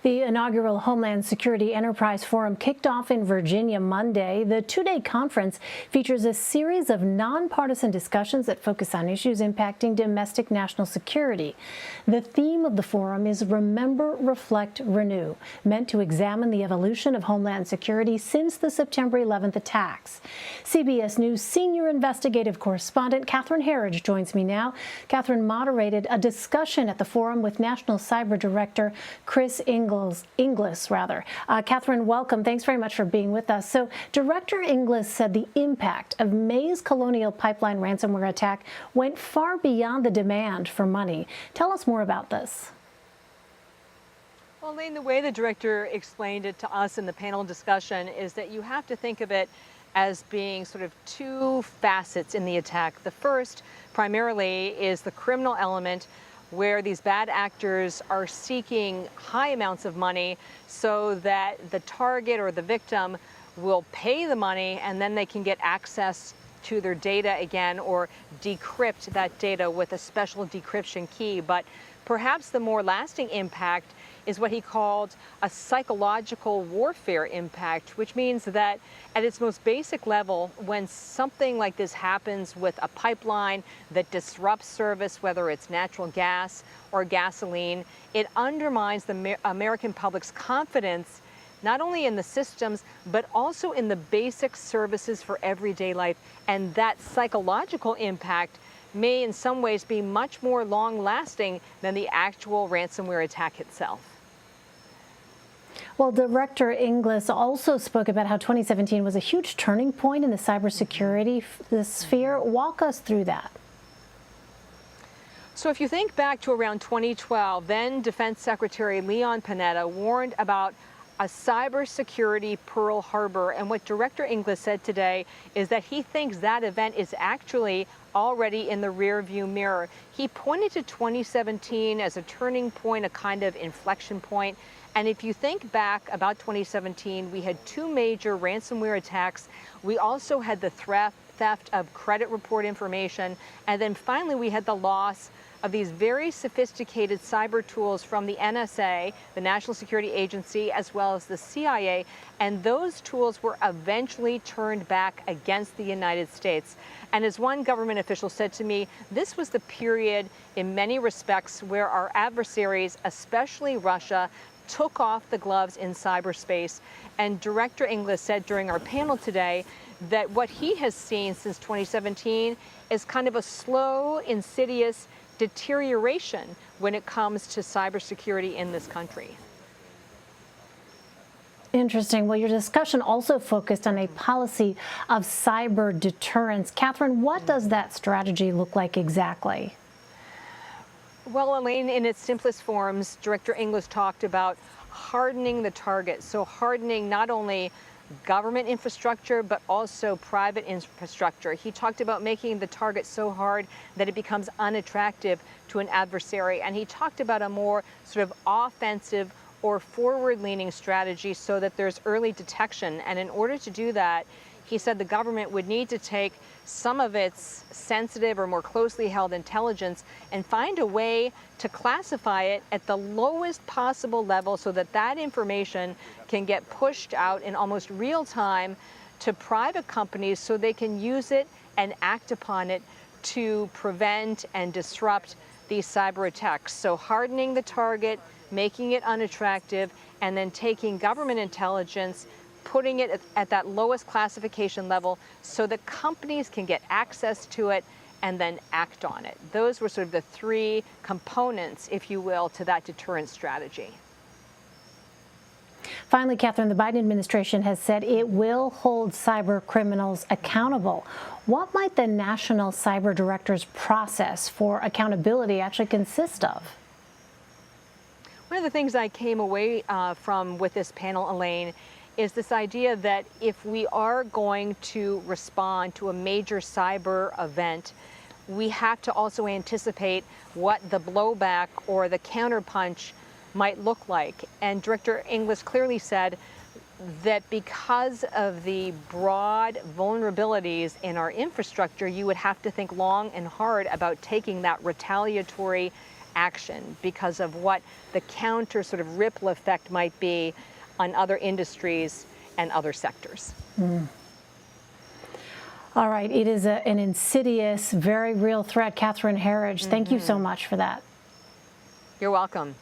The inaugural Homeland Security Enterprise Forum kicked off in Virginia Monday. The two-day conference features a series of nonpartisan discussions that focus on issues impacting domestic national security. The theme of the forum is Remember, Reflect, Renew, meant to examine the evolution of Homeland Security since the September 11th attacks. CBS News senior investigative correspondent Catherine Herridge joins me now. Catherine moderated a discussion at the forum with National Cyber Director Chris Inglis. Catherine, welcome. Thanks very much for being with us. So Director Inglis said the impact of May's Colonial Pipeline ransomware attack went far beyond the demand for money. Tell us more about this. Well, Elaine, the way the director explained it to us in the panel discussion is that you have to think of it as being sort of two facets in the attack. The first, primarily, is the criminal element, where these bad actors are seeking high amounts of money so that the target or the victim will pay the money and then they can get access to their data again or decrypt that data with a special decryption key. But perhaps the more lasting impact is what he called a psychological warfare impact, which means that at its most basic level, when something like this happens with a pipeline that disrupts service, whether it's natural gas or gasoline, it undermines the American public's confidence not only in the systems, but also in the basic services for everyday life. And that psychological impact may in some ways be much more long-lasting than the actual ransomware attack itself. Well, Director Inglis also spoke about how 2017 was a huge turning point in the cybersecurity sphere. Walk us through that. So if you think back to around 2012, then Defense Secretary Leon Panetta warned about a cybersecurity Pearl Harbor. And what Director Inglis said today is that he thinks that event is actually already in the rearview mirror. He pointed to 2017 as a turning point, a kind of inflection point. And if you think back about 2017, we had two major ransomware attacks. We also had the theft of credit report information. And then finally, we had the loss of these very sophisticated cyber tools from the NSA, the National Security Agency, as well as the CIA. And those tools were eventually turned back against the United States. And as one government official said to me, this was the period in many respects where our adversaries, especially Russia, took off the gloves in cyberspace. And Director Inglis said during our panel today that what he has seen since 2017 is kind of a slow, insidious deterioration when it comes to cybersecurity in this country. Interesting. Well, your discussion also focused on a policy of cyber deterrence. Catherine, what does that strategy look like exactly? Well, Elaine, in its simplest forms, Director Inglis talked about hardening the target. So hardening not only government infrastructure, but also private infrastructure. He talked about making the target so hard that it becomes unattractive to an adversary. And he talked about a more sort of offensive or forward-leaning strategy so that there's early detection. And in order to do that, he said the government would need to take some of its sensitive or more closely held intelligence and find a way to classify it at the lowest possible level so that that information can get pushed out in almost real time to private companies so they can use it and act upon it to prevent and disrupt these cyber attacks. So hardening the target, making it unattractive, and then taking government intelligence, putting it at that lowest classification level so that companies can get access to it and then act on it. Those were sort of the three components, if you will, to that deterrence strategy. Finally, Catherine, the Biden administration has said it will hold cyber criminals accountable. What might the National Cyber Director's process for accountability actually consist of? One of the things I came away from with this panel, Elaine, is this idea that if we are going to respond to a major cyber event, we have to also anticipate what the blowback or the counterpunch might look like. And Director Inglis clearly said that because of the broad vulnerabilities in our infrastructure, you would have to think long and hard about taking that retaliatory action because of what the counter sort of ripple effect might be on other industries and other sectors. All right, it is an insidious, very real threat. Catherine Herridge, thank you so much for that. You're welcome.